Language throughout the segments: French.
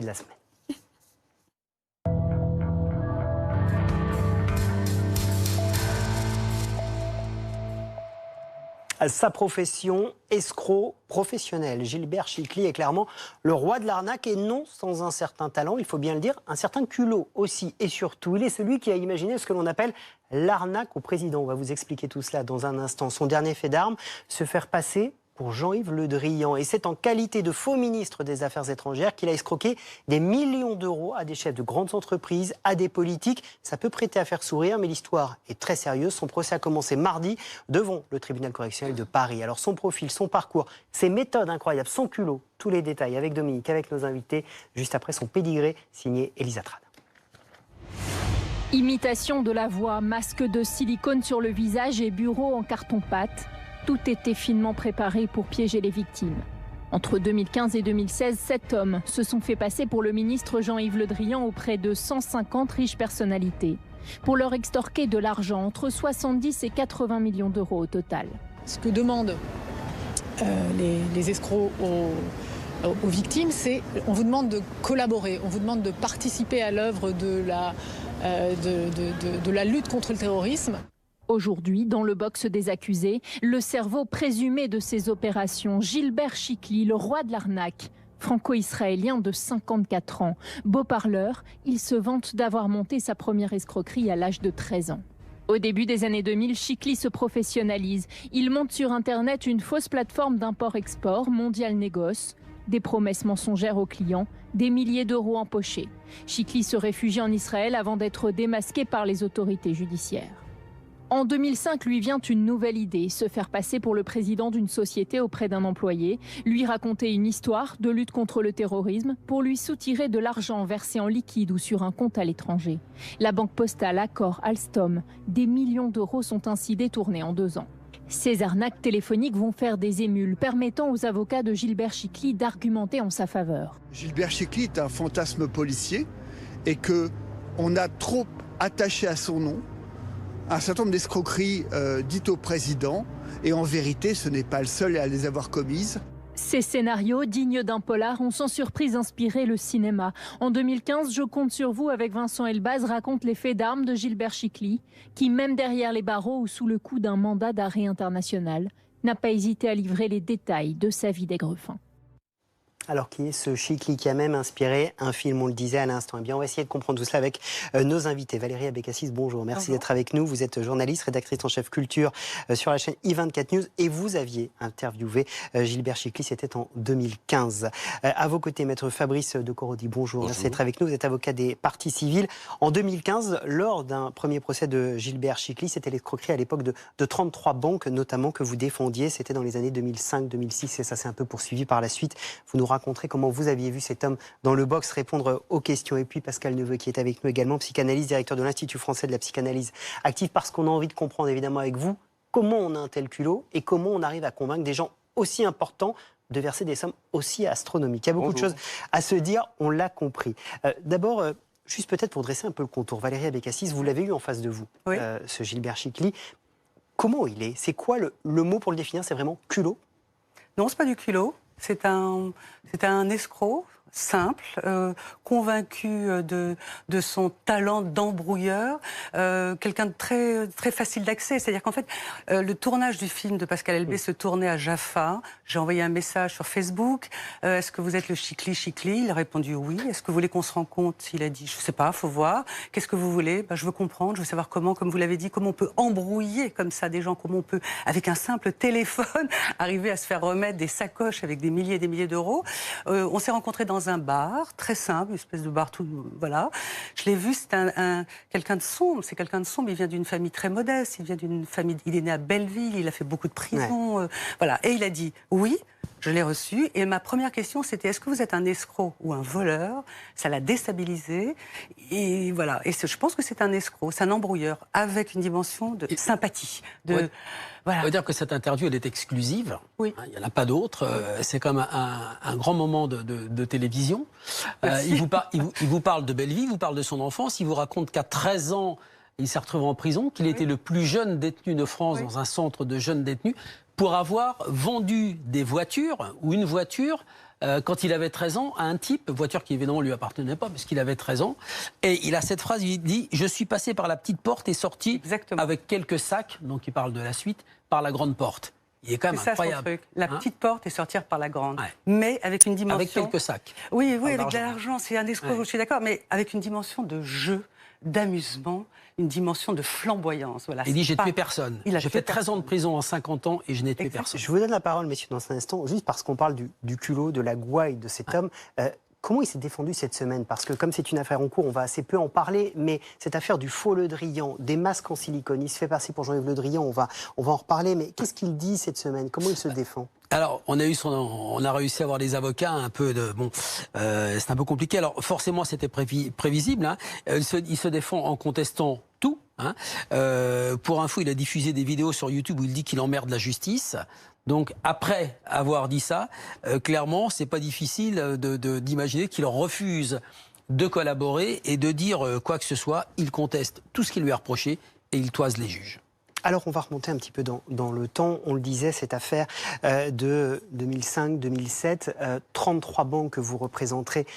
de la semaine. Sa profession, escroc professionnel. Gilbert Chicly est clairement le roi de l'arnaque et non sans un certain talent, il faut bien le dire, un certain culot aussi. Et surtout, il est celui qui a imaginé ce que l'on appelle l'arnaque au président. On va vous expliquer tout cela dans un instant. Son dernier fait d'armes, se faire passer pour Jean-Yves Le Drian. Et c'est en qualité de faux ministre des Affaires étrangères qu'il a escroqué des millions d'euros à des chefs de grandes entreprises, à des politiques. Ça peut prêter à faire sourire, mais l'histoire est très sérieuse. Son procès a commencé mardi devant le tribunal correctionnel de Paris. Alors son profil, son parcours, ses méthodes incroyables, son culot, tous les détails avec Dominique, avec nos invités, juste après son pédigré signé Elisa Trade. Imitation de la voix, masque de silicone sur le visage et bureau en carton-pâte. Tout était finement préparé pour piéger les victimes. Entre 2015 et 2016, 7 hommes se sont fait passer pour le ministre Jean-Yves Le Drian auprès de 150 riches personnalités, pour leur extorquer de l'argent, entre 70 et 80 millions d'euros au total. Ce que demandent les escrocs aux victimes, c'est on vous demande de collaborer, on vous demande de participer à l'œuvre de la lutte contre le terrorisme. Aujourd'hui, dans le box des accusés, le cerveau présumé de ces opérations, Gilbert Chicly, le roi de l'arnaque, franco-israélien de 54 ans. Beau parleur, il se vante d'avoir monté sa première escroquerie à l'âge de 13 ans. Au début des années 2000, Chicly se professionnalise. Il monte sur Internet une fausse plateforme d'import-export, Mondial Négoce. Des promesses mensongères aux clients, des milliers d'euros empochés. Chicly se réfugie en Israël avant d'être démasqué par les autorités judiciaires. En 2005, lui vient une nouvelle idée, se faire passer pour le président d'une société auprès d'un employé, lui raconter une histoire de lutte contre le terrorisme pour lui soutirer de l'argent versé en liquide ou sur un compte à l'étranger. La banque postale, Accor, Alstom, des millions d'euros sont ainsi détournés en 2 ans. Ces arnaques téléphoniques vont faire des émules, permettant aux avocats de Gilbert Chicly d'argumenter en sa faveur. Gilbert Chicly est un fantasme policier et qu'on a trop attaché à son nom un certain nombre d'escroqueries dites au président, et en vérité, ce n'est pas le seul à les avoir commises. Ces scénarios, dignes d'un polar, ont sans surprise inspiré le cinéma. En 2015, Je compte sur vous avec Vincent Elbaz raconte les faits d'armes de Gilbert Chicly, qui, même derrière les barreaux ou sous le coup d'un mandat d'arrêt international, n'a pas hésité à livrer les détails de sa vie d'aigrefin. Alors, qui est ce Chicly qui a même inspiré un film, on le disait à l'instant. Eh bien, on va essayer de comprendre tout cela avec nos invités. Valérie Abécassis, bonjour. Merci d'être avec nous. Vous êtes journaliste, rédactrice en chef culture sur la chaîne i24 News. Et vous aviez interviewé Gilbert Chicly, c'était en 2015. À vos côtés, maître Fabrice de Corrodi, bonjour. Merci d'être avec nous. Vous êtes avocat des parties civiles. En 2015, lors d'un premier procès de Gilbert Chicly, c'était l'escroquerie à l'époque de 33 banques, notamment, que vous défendiez. C'était dans les années 2005-2006 et ça s'est un peu poursuivi par la suite. Vous nous raconterez comment vous aviez vu cet homme dans le box répondre aux questions. Et puis Pascal Neveu qui est avec nous également, psychanalyste, directeur de l'Institut français de la psychanalyse active, parce qu'on a envie de comprendre évidemment avec vous comment on a un tel culot et comment on arrive à convaincre des gens aussi importants de verser des sommes aussi astronomiques. Il y a beaucoup de choses à se dire, on l'a compris. D'abord, juste peut-être pour dresser un peu le contour, Valérie Abécassis, vous l'avez eu en face de vous, ce Gilbert Chicly. Comment il est? C'est quoi le mot pour le définir? C'est vraiment culot? Non, c'est pas du culot. C'est un escroc simple, convaincu de son talent d'embrouilleur, quelqu'un de très facile d'accès. C'est-à-dire qu'en fait, le tournage du film de Pascal Elbé se tournait à Jaffa. J'ai envoyé un message sur Facebook. Est-ce que vous êtes le Chicly? Il a répondu oui. Est-ce que vous voulez qu'on se rencontre? Il a dit, je sais pas, faut voir. Qu'est-ce que vous voulez? Je veux comprendre, je veux savoir comment, comme vous l'avez dit, comment on peut embrouiller comme ça des gens, comment on peut, avec un simple téléphone, arriver à se faire remettre des sacoches avec des milliers et des milliers d'euros. On s'est rencontrés dans un bar, très simple, une espèce de bar tout, voilà. Je l'ai vu, c'est quelqu'un de sombre, il vient d'une famille très modeste, il est né à Belleville, il a fait beaucoup de prison, voilà. Et il a dit oui, je l'ai reçu, et ma première question c'était, est-ce que vous êtes un escroc ou un voleur? Ça l'a déstabilisé, et voilà. Et je pense que c'est un escroc, c'est un embrouilleur, avec une dimension de sympathie, voilà. On va dire que cette interview, elle est exclusive. Oui. Il n'y en a pas d'autre. C'est comme un grand moment de télévision. Il vous parle de Belleville, il vous parle de son enfance. Il vous raconte qu'à 13 ans, il s'est retrouvé en prison, qu'il était le plus jeune détenu de France dans un centre de jeunes détenus, pour avoir vendu des voitures ou une voiture quand il avait 13 ans, à un type, voiture qui évidemment lui appartenait pas, parce qu'il avait 13 ans, et il a cette phrase, il dit « Je suis passé par la petite porte et sorti Exactement. avec quelques sacs », donc il parle de la suite, par la grande porte. Il est quand même C'est ça son incroyable. truc. La petite porte et sortir par la grande. Ouais. Mais avec une dimension... Avec quelques sacs. Oui, avec d'argent. de l'argent, c'est un escroc, je suis d'accord, mais avec une dimension de jeu, d'amusement, une dimension de flamboyance. Voilà, Il dit « J'ai pas- tué personne. Il a J'ai tué fait 13 ans de prison en 50 ans et je n'ai tué Exact. personne. » Je vous donne la parole, messieurs, dans un instant, juste parce qu'on parle du culot, de la gouaille de cet homme. Comment il s'est défendu cette semaine? Parce que comme c'est une affaire en cours, on va assez peu en parler, mais cette affaire du faux Le Drian, des masques en silicone, il se fait passer pour Jean-Yves Le Drian, on va en reparler, mais qu'est-ce qu'il dit cette semaine? Comment il se défend? Alors, on a réussi à avoir des avocats un peu de... Bon, c'est un peu compliqué. Alors, forcément, c'était prévisible. Hein. Il se défend en contestant tout. Hein. Pour info, il a diffusé des vidéos sur YouTube où il dit qu'il emmerde la justice. Donc, après avoir dit ça, clairement, c'est pas difficile d'imaginer qu'il refuse de collaborer et de dire quoi que ce soit. Il conteste tout ce qui lui est reproché et il toise les juges. Alors, on va remonter un petit peu dans le temps. On le disait, cette affaire de 2005-2007, 33 banques que vous représenterez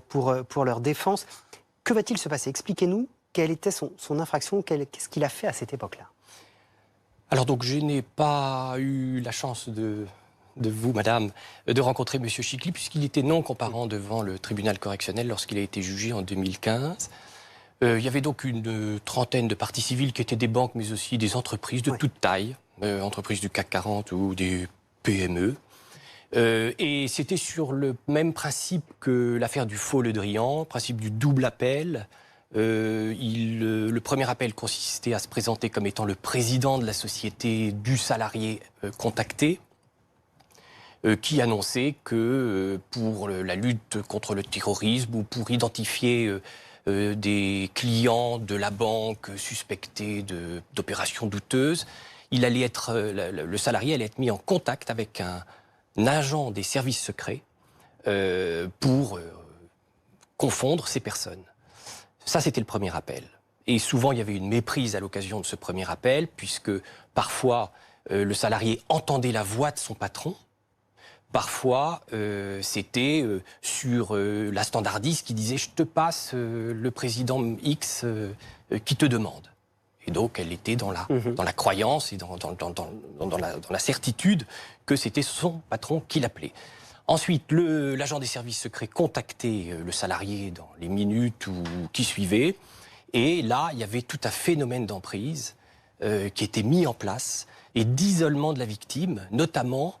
pour leur défense. Que va-t-il se passer? Expliquez-nous quelle était son infraction, qu'est-ce qu'il a fait à cette époque-là? Alors donc, je n'ai pas eu la chance de vous, madame, de rencontrer M. Chicli, puisqu'il était non comparant devant le tribunal correctionnel lorsqu'il a été jugé en 2015. Il y avait donc une trentaine de parties civiles qui étaient des banques, mais aussi des entreprises de toute taille, entreprises du CAC 40 ou des PME. Et c'était sur le même principe que l'affaire du faux Le Drian, principe du double appel. Le premier appel consistait à se présenter comme étant le président de la société du salarié contacté, qui annonçait que pour la lutte contre le terrorisme ou pour identifier des clients de la banque suspectés d'opérations douteuses, le salarié allait être mis en contact avec un agent des services secrets pour confondre ces personnes. Ça, c'était le premier appel. Et souvent, il y avait une méprise à l'occasion de ce premier appel, puisque parfois, le salarié entendait la voix de son patron. Parfois, c'était sur la standardiste qui disait « Je te passe le président X qui te demande ». Et donc, elle était dans la croyance et dans la certitude que c'était son patron qui l'appelait. Ensuite, l'agent des services secrets contactait le salarié dans les minutes qui suivaient. Et là, il y avait tout un phénomène d'emprise qui était mis en place et d'isolement de la victime, notamment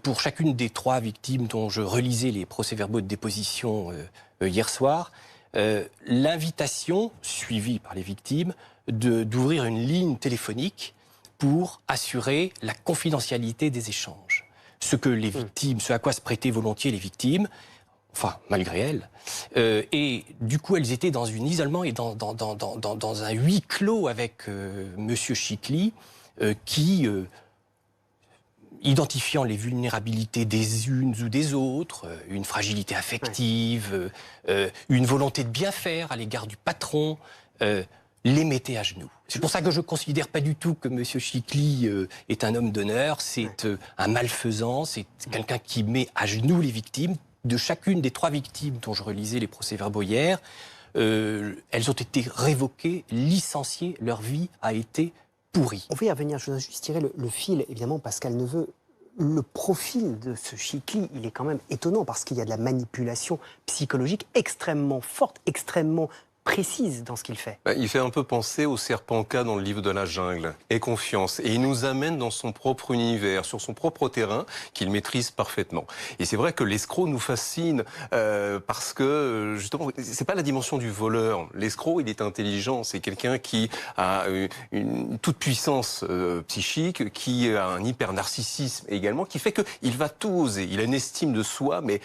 pour chacune des 3 victimes dont je relisais les procès-verbaux de déposition hier soir, l'invitation, suivie par les victimes, d'ouvrir une ligne téléphonique pour assurer la confidentialité des échanges. Ce à quoi se prêtaient volontiers les victimes, enfin, malgré elles. Et du coup, elles étaient dans un isolement et dans un huis clos avec M. Chicli, qui, identifiant les vulnérabilités des unes ou des autres, une fragilité affective, une volonté de bien faire à l'égard du patron, les mettait à genoux. C'est pour ça que je ne considère pas du tout que M. Chicli est un homme d'honneur, c'est un malfaisant, c'est quelqu'un qui met à genoux les victimes. De chacune des 3 victimes dont je relisais les procès-verbaux hier, elles ont été révoquées, licenciées, leur vie a été pourrie. On va y revenir, je dois juste tirer le fil, évidemment, Pascal Neveu. Le profil de ce Chicli, il est quand même étonnant parce qu'il y a de la manipulation psychologique extrêmement forte, extrêmement précise dans ce qu'il fait. Il fait un peu penser au serpent K dans le livre de la jungle. Aie confiance. Et il nous amène dans son propre univers, sur son propre terrain, qu'il maîtrise parfaitement. Et c'est vrai que l'escroc nous fascine parce que, justement, c'est pas la dimension du voleur. L'escroc, il est intelligent. C'est quelqu'un qui a une toute puissance psychique, qui a un hyper-narcissisme également, qui fait qu'il va tout oser. Il a une estime de soi, mais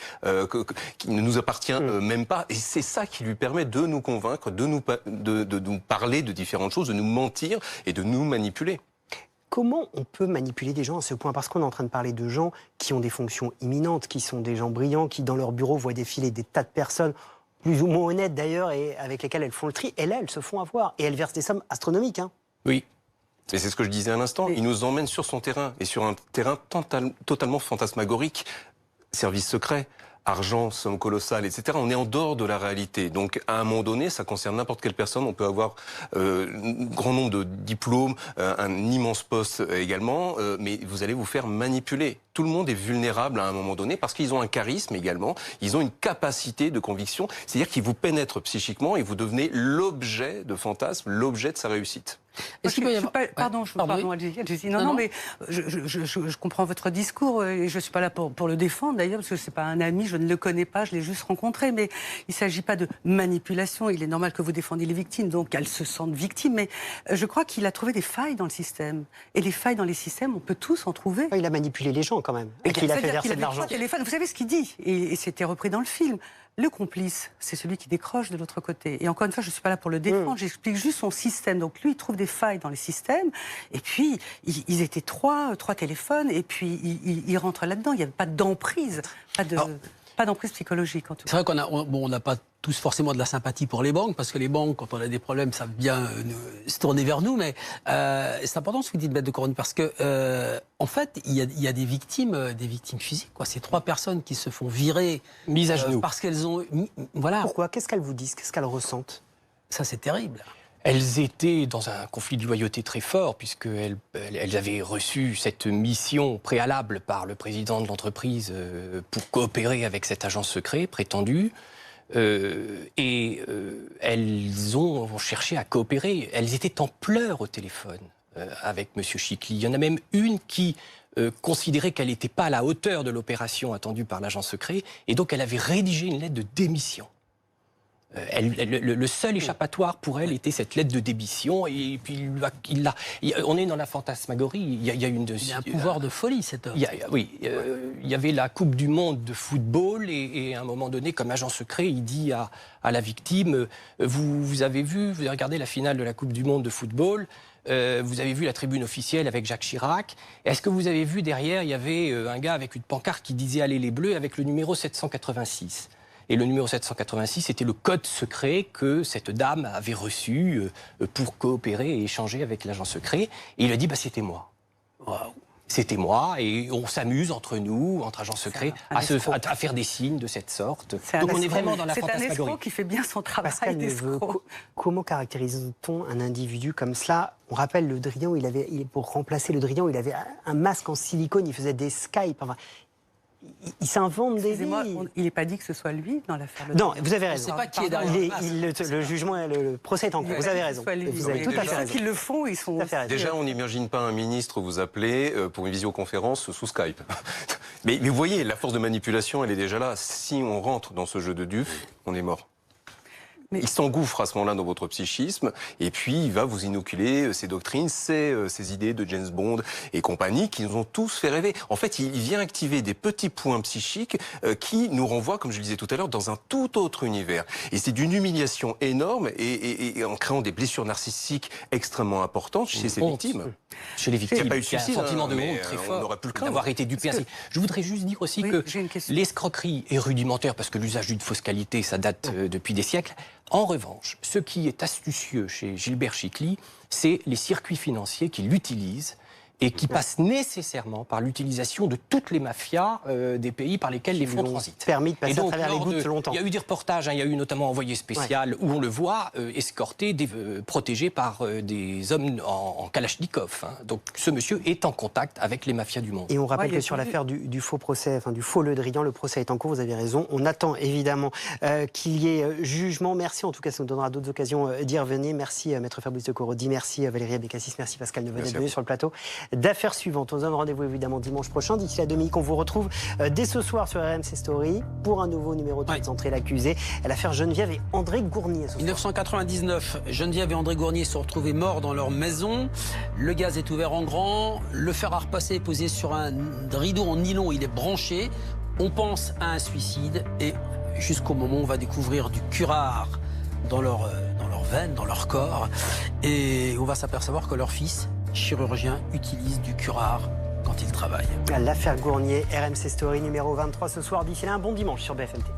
qui ne nous appartient même pas. Et c'est ça qui lui permet de nous convaincre, de nous parler de différentes choses, de nous mentir et de nous manipuler. Comment on peut manipuler des gens à ce point? Parce qu'on est en train de parler de gens qui ont des fonctions imminentes, qui sont des gens brillants, qui dans leur bureau voient défiler des tas de personnes, plus ou moins honnêtes d'ailleurs, et avec lesquelles elles font le tri. Et là, elles se font avoir. Et elles versent des sommes astronomiques. Hein. Oui. Et c'est ce que je disais à l'instant. Il nous emmène sur son terrain, et sur un terrain totalement fantasmagorique. services secrets. Argent, somme colossale, etc. On est en dehors de la réalité. Donc, à un moment donné, ça concerne n'importe quelle personne. On peut avoir un grand nombre de diplômes, un immense poste également, mais vous allez vous faire manipuler. Tout le monde est vulnérable à un moment donné parce qu'ils ont un charisme également. Ils ont une capacité de conviction. C'est-à-dire qu'ils vous pénètrent psychiquement et vous devenez l'objet de fantasme, l'objet de sa réussite. Pardon, allez-y. Non, mais je comprends votre discours et je ne suis pas là pour le défendre d'ailleurs, parce que ce n'est pas un ami, je ne le connais pas, je l'ai juste rencontré, mais il ne s'agit pas de manipulation. Il est normal que vous défendiez les victimes, donc elles se sentent victimes, mais je crois qu'il a trouvé des failles dans le système. Et les failles dans les systèmes, on peut tous en trouver. Il a manipulé les gens quand même, et qu'il a fait verser de l'argent. Vous savez ce qu'il dit, et c'était repris dans le film. Le complice, c'est celui qui décroche de l'autre côté. Et encore une fois, je ne suis pas là pour le défendre, j'explique juste son système. Donc lui, il trouve des failles dans les systèmes, et puis ils étaient trois téléphones, et puis il rentre là-dedans. Il n'y avait pas d'emprise, pas d'emprise psychologique en tout cas. C'est vrai qu'on n'a pas tous forcément de la sympathie pour les banques, parce que les banques, quand on a des problèmes, savent bien se tourner vers nous, mais c'est important ce que vous dites, Maître de Coronny, parce que en fait, il y a des victimes physiques, quoi. Ces 3 personnes qui se font virer, mises à genoux, parce qu'elles ont, voilà. Pourquoi? Qu'est-ce qu'elles vous disent? Qu'est-ce qu'elles ressentent? Ça, c'est terrible. Elles étaient dans un conflit de loyauté très fort, puisqu'elles avaient reçu cette mission préalable par le président de l'entreprise pour coopérer avec cet agent secret prétendu. Elles ont cherché à coopérer. Elles étaient en pleurs au téléphone avec M. Chikli. Il y en a même une qui considérait qu'elle n'était pas à la hauteur de l'opération attendue par l'agent secret, et donc elle avait rédigé une lettre de démission. Le seul échappatoire pour elle était cette lettre de démission, et puis on est dans la fantasmagorie. Il y a un pouvoir de folie, cet homme. Il y avait la Coupe du Monde de football, et à un moment donné, comme agent secret, il dit à la victime, vous avez regardé la finale de la Coupe du Monde de football, vous avez vu la tribune officielle avec Jacques Chirac. Est-ce que vous avez vu derrière, il y avait un gars avec une pancarte qui disait « Allez les Bleus » avec le numéro 786 ? Et le numéro 786, c'était le code secret que cette dame avait reçu pour coopérer et échanger avec l'agent secret. Et il a dit, c'était moi. Wow. C'était moi, et on s'amuse entre nous, entre agents secrets, à faire des signes de cette sorte. Donc on est vraiment dans la fantasmagorie. C'est un escroc qui fait bien son travail. Comment caractérise-t-on un individu comme cela? On rappelle Le Drian, pour remplacer Le Drian, il avait un masque en silicone, il faisait des Skype. Enfin, il s'invente des vies. Il n'est pas dit que ce soit lui dans l'affaire. Non, vous avez raison. On ne sait pas qui est derrière. Le jugement, le procès est en cours. Vous avez raison. Vous avez tout à fait raison. Ceux qui le font, ils sont... Déjà, on n'imagine pas un ministre vous appeler pour une visioconférence sous Skype. Mais vous voyez, la force de manipulation, elle est déjà là. Si on rentre dans ce jeu de dupes, on est mort. Il s'engouffre à ce moment-là dans votre psychisme, et puis il va vous inoculer ces doctrines, ces idées de James Bond et compagnie qui nous ont tous fait rêver. En fait, il vient activer des petits points psychiques qui nous renvoient, comme je le disais tout à l'heure, dans un tout autre univers. Et c'est d'une humiliation énorme, et en créant des blessures narcissiques extrêmement importantes chez ces victimes. Chez les victimes, il n'y a pas eu de suicide, un sentiment de honte très fort d'avoir été dupé ainsi. Je voudrais juste dire aussi que l'escroquerie est rudimentaire, parce que l'usage d'une fausse qualité, ça date depuis des siècles. En revanche, ce qui est astucieux chez Gilbert Chikli, c'est les circuits financiers qu'il utilise et qui passent nécessairement par l'utilisation de toutes les mafias des pays par lesquels les fonds transitent. Permis de passer à travers les gouttes longtemps. Il y a eu des reportages, il y a eu notamment Envoyé spécial, où on le voit escorté, protégé par des hommes en Kalachnikov. Donc ce monsieur est en contact avec les mafias du monde. Et on rappelle que sur l'affaire du faux procès, du faux Le Drian, le procès est en cours, vous avez raison. On attend évidemment qu'il y ait jugement. Merci, en tout cas, ça nous donnera d'autres occasions d'y revenir. Merci Maître Fabrice de Corrodi, merci Valérie Abécassis, merci Pascal Nevenet sur le plateau d'Affaires suivantes. On se donne rendez-vous évidemment dimanche prochain. D'ici là, Dominique, on vous retrouve dès ce soir sur RMC Story pour un nouveau numéro de Entrée l'accusé. L'affaire Geneviève et André Gournier. 1999, Geneviève et André Gournier sont retrouvés morts dans leur maison. Le gaz est ouvert en grand. Le fer à repasser est posé sur un rideau en nylon. Il est branché. On pense à un suicide. Et jusqu'au moment où on va découvrir du curare dans leurs veines, dans leur corps. Et on va s'apercevoir que leur fils, chirurgien, utilise du curare quand il travaille. L'affaire Gournier, RMC Story numéro 23 ce soir. D'ici là, un bon dimanche sur BFM TV.